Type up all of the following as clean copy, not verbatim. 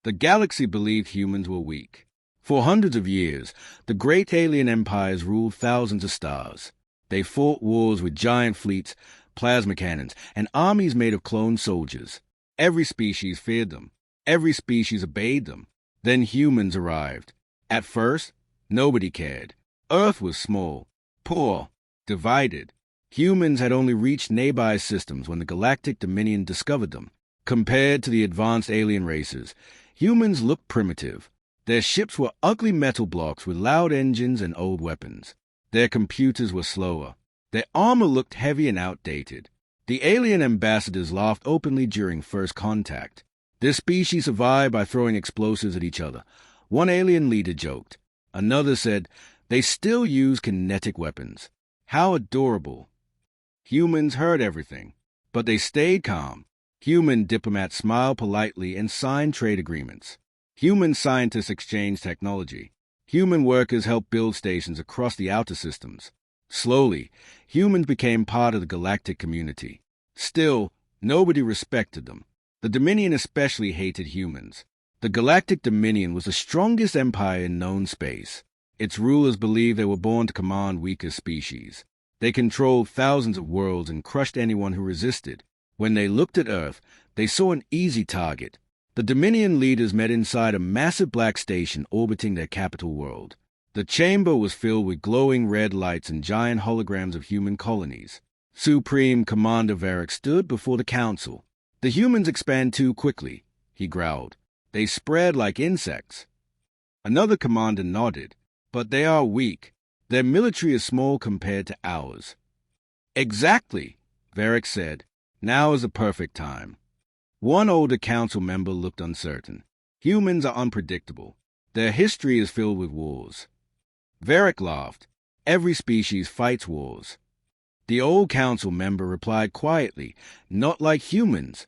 The galaxy believed humans were weak. For hundreds of years, the great alien empires ruled thousands of stars. They fought wars with giant fleets, plasma cannons, and armies made of cloned soldiers. Every species feared them. Every species obeyed them. Then humans arrived. At first, nobody cared. Earth was small, poor, divided. Humans had only reached nearby systems when the Galactic Dominion discovered them. Compared to the advanced alien races, humans looked primitive. Their ships were ugly metal blocks with loud engines and old weapons. Their computers were slower. Their armor looked heavy and outdated. The alien ambassadors laughed openly during first contact. This species survived by throwing explosives at each other. One alien leader joked. Another said, "They still use kinetic weapons." How adorable. Humans heard everything, but they stayed calm. Human diplomats smiled politely and signed trade agreements. Human scientists exchanged technology. Human workers helped build stations across the outer systems. Slowly, humans became part of the galactic community. Still, nobody respected them. The Dominion especially hated humans. The Galactic Dominion was the strongest empire in known space. Its rulers believed they were born to command weaker species. They controlled thousands of worlds and crushed anyone who resisted. When they looked at Earth, they saw an easy target. The Dominion leaders met inside a massive black station orbiting their capital world. The chamber was filled with glowing red lights and giant holograms of human colonies. Supreme Commander Varric stood before the council. "The humans expand too quickly," he growled. "They spread like insects." Another commander nodded. "But they are weak. Their military is small compared to ours." "Exactly," Varric said. "Now is the perfect time." One older council member looked uncertain. "Humans are unpredictable. Their history is filled with wars." Varric laughed. "Every species fights wars." The old council member replied quietly, "Not like humans."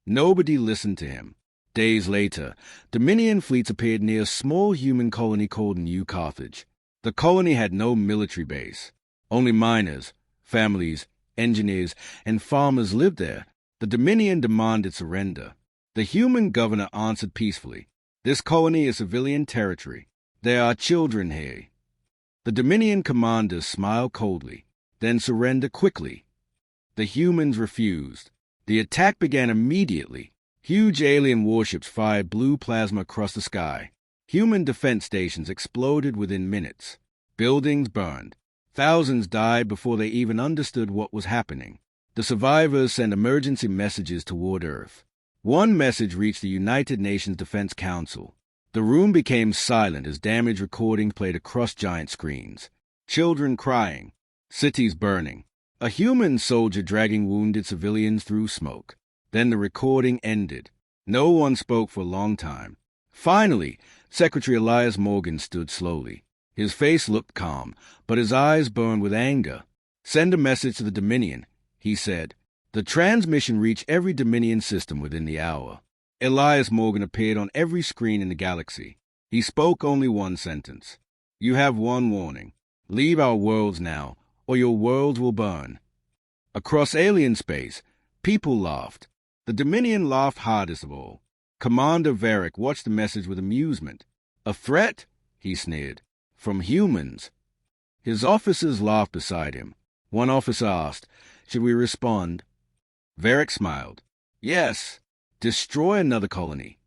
Nobody listened to him. Days later, Dominion fleets appeared near a small human colony called New Carthage. The colony had no military base. Only miners, families, engineers, and farmers lived there. The Dominion demanded surrender. The human governor answered peacefully, "This colony is civilian territory. There are children here." The Dominion commanders smiled coldly, then surrendered quickly. The humans refused. The attack began immediately. Huge alien warships fired blue plasma across the sky. Human defense stations exploded within minutes. Buildings burned. Thousands died before they even understood what was happening. The survivors sent emergency messages toward Earth. One message reached the United Nations Defense Council. The room became silent as damaged recordings played across giant screens. Children crying. Cities burning. A human soldier dragging wounded civilians through smoke. Then the recording ended. No one spoke for a long time. Finally, Secretary Elias Morgan stood slowly. His face looked calm, but his eyes burned with anger. "Send a message to the Dominion," he said. The transmission reached every Dominion system within the hour. Elias Morgan appeared on every screen in the galaxy. He spoke only one sentence. "You have one warning. Leave our worlds now, or your worlds will burn." Across alien space, people laughed. The Dominion laughed hardest of all. Commander Varric watched the message with amusement. "A threat?" he sneered. "From humans." His officers laughed beside him. One officer asked, "Should we respond?" Varric smiled. "Yes. Destroy another colony."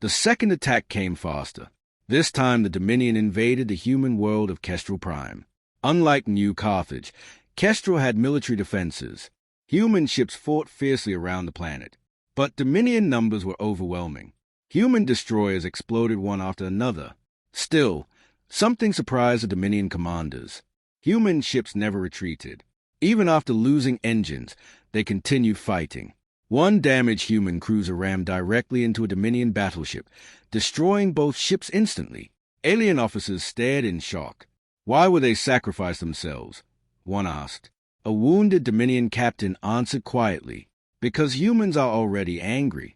The second attack came faster. This time the Dominion invaded the human world of Kestrel Prime. Unlike New Carthage, Kestrel had military defenses. Human ships fought fiercely around the planet. But Dominion numbers were overwhelming. Human destroyers exploded one after another. Still, something surprised the Dominion commanders. Human ships never retreated. Even after losing engines, they continued fighting. One damaged human cruiser rammed directly into a Dominion battleship, destroying both ships instantly. Alien officers stared in shock. Why would they sacrifice themselves? One asked. A wounded Dominion captain answered quietly, "Because humans are already angry."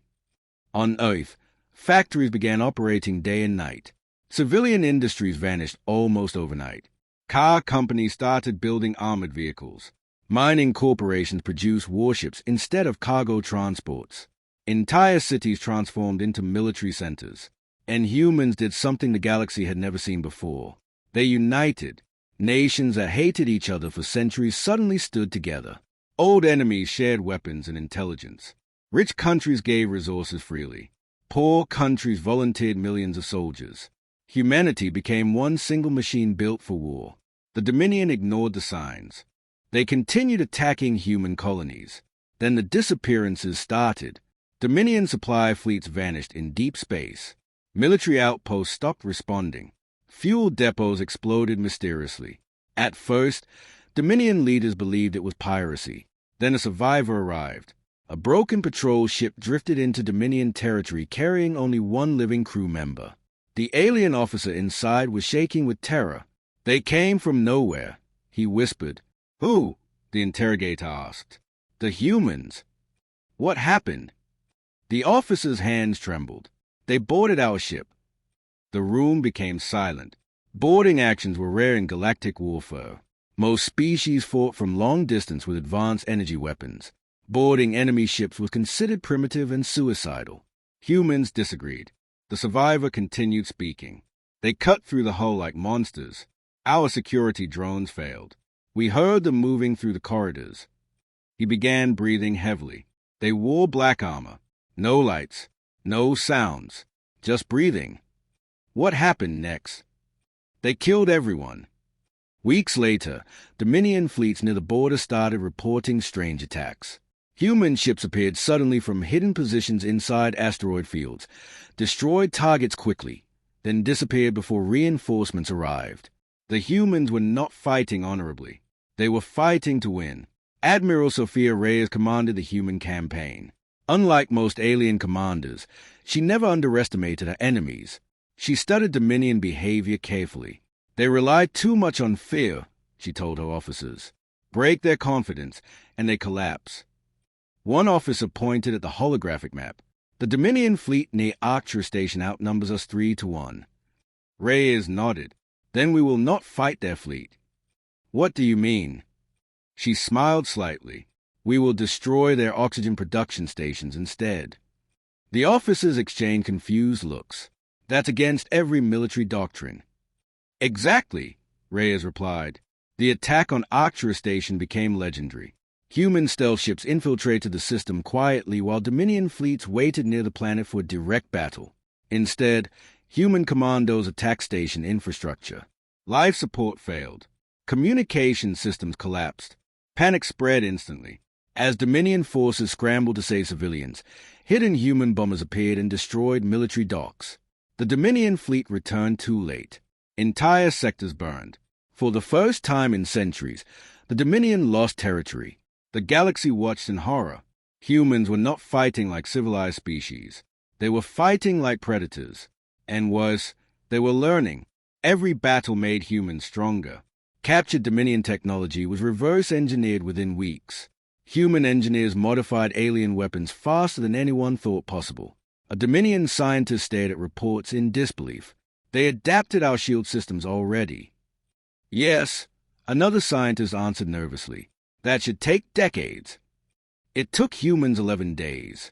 On Earth, factories began operating day and night. Civilian industries vanished almost overnight. Car companies started building armored vehicles. Mining corporations produced warships instead of cargo transports. Entire cities transformed into military centers. And humans did something the galaxy had never seen before. They united. Nations that hated each other for centuries suddenly stood together. Old enemies shared weapons and intelligence. Rich countries gave resources freely. Poor countries volunteered millions of soldiers. Humanity became one single machine built for war. The Dominion ignored the signs. They continued attacking human colonies. Then the disappearances started. Dominion supply fleets vanished in deep space. Military outposts stopped responding. Fuel depots exploded mysteriously. At first, Dominion leaders believed it was piracy. Then a survivor arrived. A broken patrol ship drifted into Dominion territory carrying only one living crew member. The alien officer inside was shaking with terror. "They came from nowhere," he whispered. "Who?" the interrogator asked. "The humans." "What happened?" The officer's hands trembled. "They boarded our ship." The room became silent. Boarding actions were rare in galactic warfare. Most species fought from long distance with advanced energy weapons. Boarding enemy ships was considered primitive and suicidal. Humans disagreed. The survivor continued speaking. "They cut through the hull like monsters. Our security drones failed. We heard them moving through the corridors." He began breathing heavily. "They wore black armor. No lights. No sounds. Just breathing." "What happened next?" "They killed everyone." Weeks later, Dominion fleets near the border started reporting strange attacks. Human ships appeared suddenly from hidden positions inside asteroid fields, destroyed targets quickly, then disappeared before reinforcements arrived. The humans were not fighting honorably. They were fighting to win. Admiral Sophia Reyes commanded the human campaign. Unlike most alien commanders, she never underestimated her enemies. She studied Dominion behavior carefully. "They relied too much on fear," she told her officers. "Break their confidence, and they collapse." One officer pointed at the holographic map. "The Dominion fleet near Arcturus Station outnumbers us 3-1. Reyes nodded. "Then we will not fight their fleet." "What do you mean?" She smiled slightly. "We will destroy their oxygen production stations instead." The officers exchanged confused looks. "That's against every military doctrine." "Exactly," Reyes replied. The attack on Arcturus Station became legendary. Human stealth ships infiltrated the system quietly while Dominion fleets waited near the planet for a direct battle. Instead, human commandos attacked station infrastructure. Life support failed. Communication systems collapsed. Panic spread instantly. As Dominion forces scrambled to save civilians, hidden human bombers appeared and destroyed military docks. The Dominion fleet returned too late. Entire sectors burned. For the first time in centuries, the Dominion lost territory. The galaxy watched in horror. Humans were not fighting like civilized species. They were fighting like predators. And worse, they were learning. Every battle made humans stronger. Captured Dominion technology was reverse-engineered within weeks. Human engineers modified alien weapons faster than anyone thought possible. A Dominion scientist stared at reports in disbelief. "They adapted our shield systems already." "Yes," another scientist answered nervously. "That should take decades." It took humans 11 days.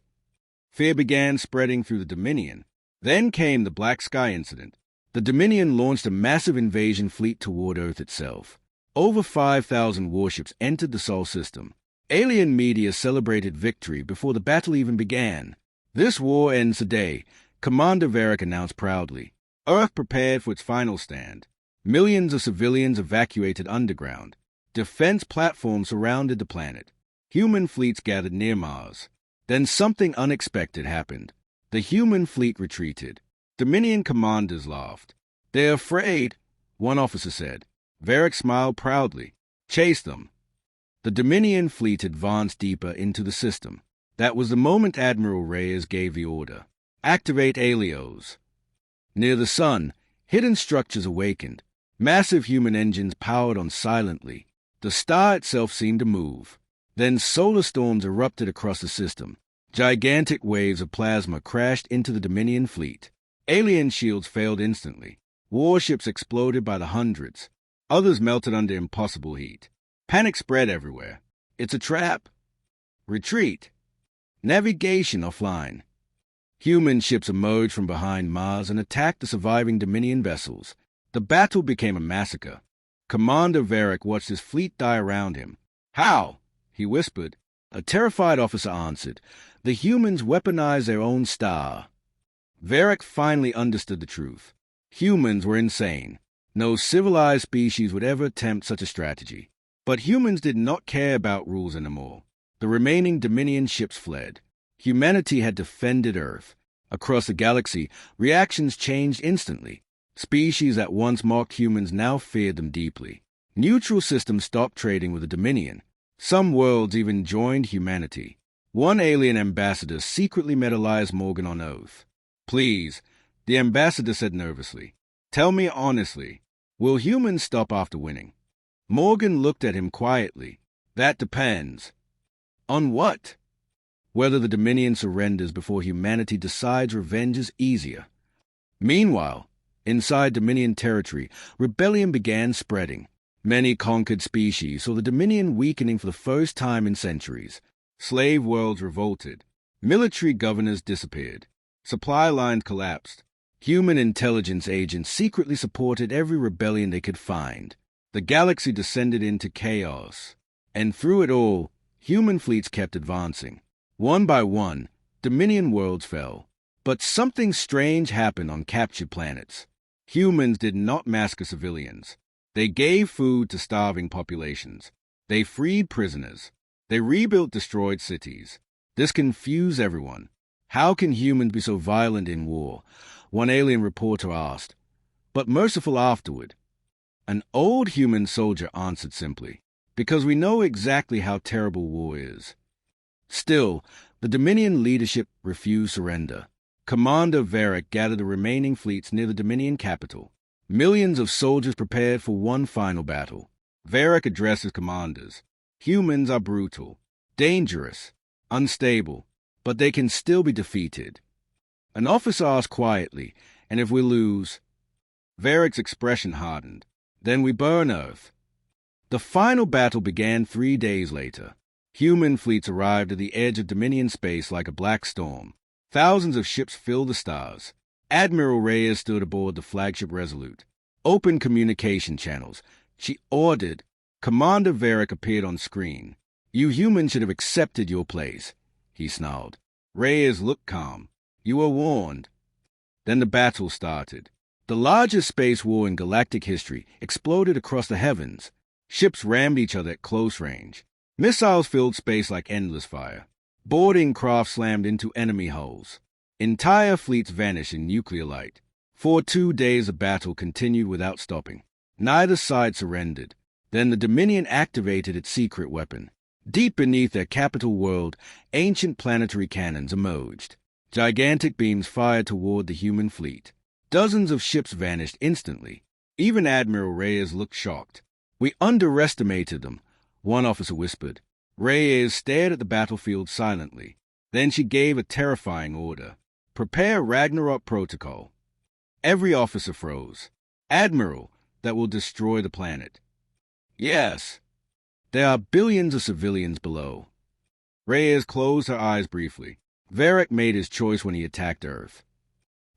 Fear began spreading through the Dominion. Then came the Black Sky incident. The Dominion launched a massive invasion fleet toward Earth itself. Over 5,000 warships entered the Sol system. Alien media celebrated victory before the battle even began. "This war ends today," Commander Varric announced proudly. Earth prepared for its final stand. Millions of civilians evacuated underground. Defense platforms surrounded the planet. Human fleets gathered near Mars. Then something unexpected happened. The human fleet retreated. Dominion commanders laughed. "They're afraid," one officer said. Varric smiled proudly. "Chase them." The Dominion fleet advanced deeper into the system. That was the moment Admiral Reyes gave the order. "Activate Helios." Near the sun, hidden structures awakened. Massive human engines powered on silently. The star itself seemed to move. Then solar storms erupted across the system. Gigantic waves of plasma crashed into the Dominion fleet. Alien shields failed instantly. Warships exploded by the hundreds. Others melted under impossible heat. Panic spread everywhere. "It's a trap." "Retreat." Navigation offline. Human ships emerged from behind Mars and attacked the surviving Dominion vessels. The battle became a massacre. Commander Varric watched his fleet die around him. "How?" he whispered. A terrified officer answered, "The humans weaponized their own star." Varric finally understood the truth. Humans were insane. No civilized species would ever attempt such a strategy. But humans did not care about rules anymore. The remaining Dominion ships fled. Humanity had defended Earth. Across the galaxy, reactions changed instantly. Species that once mocked humans now feared them deeply. Neutral systems stopped trading with the Dominion. Some worlds even joined humanity. One alien ambassador secretly met Elias Morgan on oath. "Please," the ambassador said nervously, "tell me honestly, will humans stop after winning?" Morgan looked at him quietly. "That depends." "On what?" "Whether the Dominion surrenders before humanity decides revenge is easier." Meanwhile, inside Dominion territory, rebellion began spreading. Many conquered species saw the Dominion weakening for the first time in centuries. Slave worlds revolted. Military governors disappeared. Supply lines collapsed. Human intelligence agents secretly supported every rebellion they could find. The galaxy descended into chaos. And through it all, human fleets kept advancing. One by one, Dominion worlds fell. But something strange happened on captured planets. Humans did not massacre civilians. They gave food to starving populations. They freed prisoners. They rebuilt destroyed cities. This confused everyone. "How can humans be so violent in war?" one alien reporter asked. "But merciful afterward." An old human soldier answered simply, "Because we know exactly how terrible war is." Still, the Dominion leadership refused surrender. Commander Varric gathered the remaining fleets near the Dominion capital. Millions of soldiers prepared for one final battle. Varric addressed his commanders. "Humans are brutal, dangerous, unstable, but they can still be defeated." An officer asked quietly, "And if we lose?" Varric's expression hardened. "Then we burn Earth." The final battle began 3 days later. Human fleets arrived at the edge of Dominion space like a black storm. Thousands of ships filled the stars. Admiral Reyes stood aboard the flagship Resolute. "Open communication channels," she ordered. Commander Varric appeared on screen. "You humans should have accepted your place," he snarled. Reyes looked calm. "You were warned." Then the battle started. The largest space war in galactic history exploded across the heavens. Ships rammed each other at close range. Missiles filled space like endless fire. Boarding craft slammed into enemy hulls. Entire fleets vanished in nuclear light. For 2 days the battle continued without stopping. Neither side surrendered. Then the Dominion activated its secret weapon. Deep beneath their capital world, ancient planetary cannons emerged. Gigantic beams fired toward the human fleet. Dozens of ships vanished instantly. Even Admiral Reyes looked shocked. "We underestimated them," one officer whispered. Reyes stared at the battlefield silently. Then she gave a terrifying order. "Prepare Ragnarok Protocol." Every officer froze. "Admiral, that will destroy the planet." "Yes." "There are billions of civilians below." Reyes closed her eyes briefly. Varric made his choice when he attacked Earth.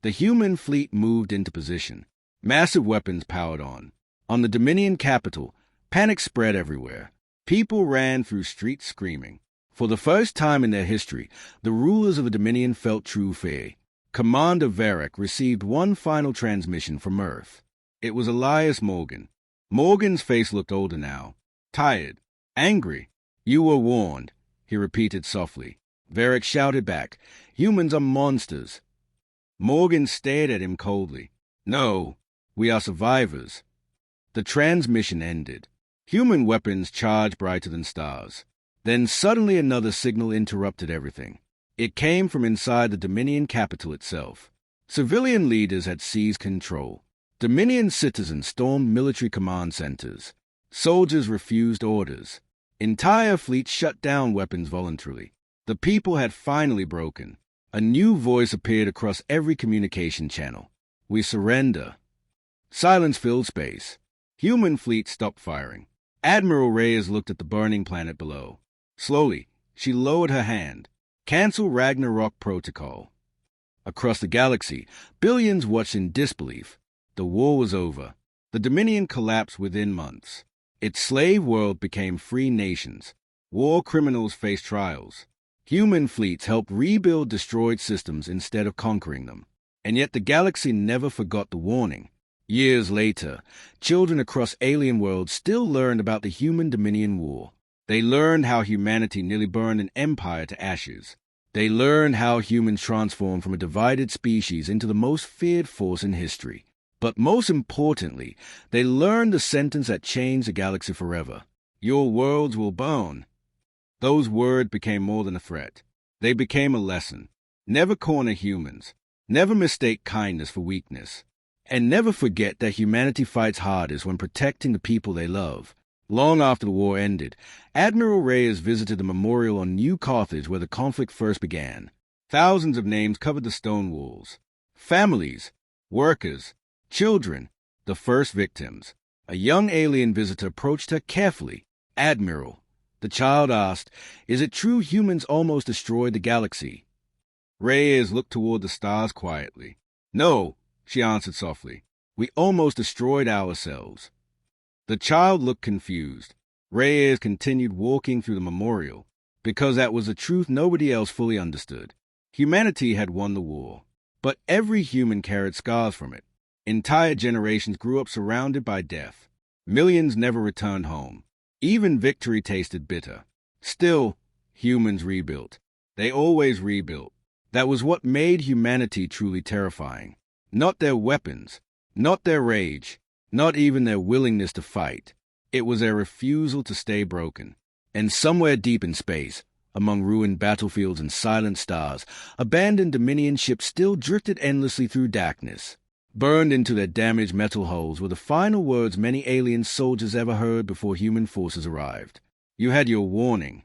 The human fleet moved into position. Massive weapons powered on. On the Dominion capital, panic spread everywhere. People ran through streets screaming. For the first time in their history, the rulers of the Dominion felt true fear. Commander Varric received one final transmission from Earth. It was Elias Morgan. Morgan's face looked older now. Tired. Angry. "You were warned," he repeated softly. Varric shouted back, "Humans are monsters." Morgan stared at him coldly. "No, we are survivors." The transmission ended. Human weapons charged brighter than stars. Then suddenly another signal interrupted everything. It came from inside the Dominion capital itself. Civilian leaders had seized control. Dominion citizens stormed military command centers. Soldiers refused orders. Entire fleets shut down weapons voluntarily. The people had finally broken. A new voice appeared across every communication channel. "We surrender." Silence filled space. Human fleets stopped firing. Admiral Reyes looked at the burning planet below. Slowly, she lowered her hand. Cancel Ragnarok Protocol. Across the galaxy, billions watched in disbelief. The war was over. The Dominion collapsed within months. Its slave world became free nations. War criminals faced trials. Human fleets helped rebuild destroyed systems instead of conquering them. And yet the galaxy never forgot the warning. Years later, children across alien worlds still learned about the Human Dominion War. They learned how humanity nearly burned an empire to ashes. They learned how humans transformed from a divided species into the most feared force in history. But most importantly, they learned the sentence that changed the galaxy forever. Your worlds will burn. Those words became more than a threat. They became a lesson. Never corner humans. Never mistake kindness for weakness. And never forget that humanity fights hardest when protecting the people they love. Long after the war ended, Admiral Reyes visited the memorial on New Carthage where the conflict first began. Thousands of names covered the stone walls. Families, workers, children, the first victims. A young alien visitor approached her carefully. "Admiral," the child asked, "is it true humans almost destroyed the galaxy?" Reyes looked toward the stars quietly. "No," she answered softly. "We almost destroyed ourselves." The child looked confused. Reyes continued walking through the memorial, because that was a truth nobody else fully understood. Humanity had won the war, but every human carried scars from it. Entire generations grew up surrounded by death. Millions never returned home. Even victory tasted bitter. Still, humans rebuilt. They always rebuilt. That was what made humanity truly terrifying. Not their weapons, not their rage, not even their willingness to fight. It was their refusal to stay broken. And somewhere deep in space, among ruined battlefields and silent stars, abandoned Dominion ships still drifted endlessly through darkness. Burned into their damaged metal hulls were the final words many alien soldiers ever heard before human forces arrived. "You had your warning.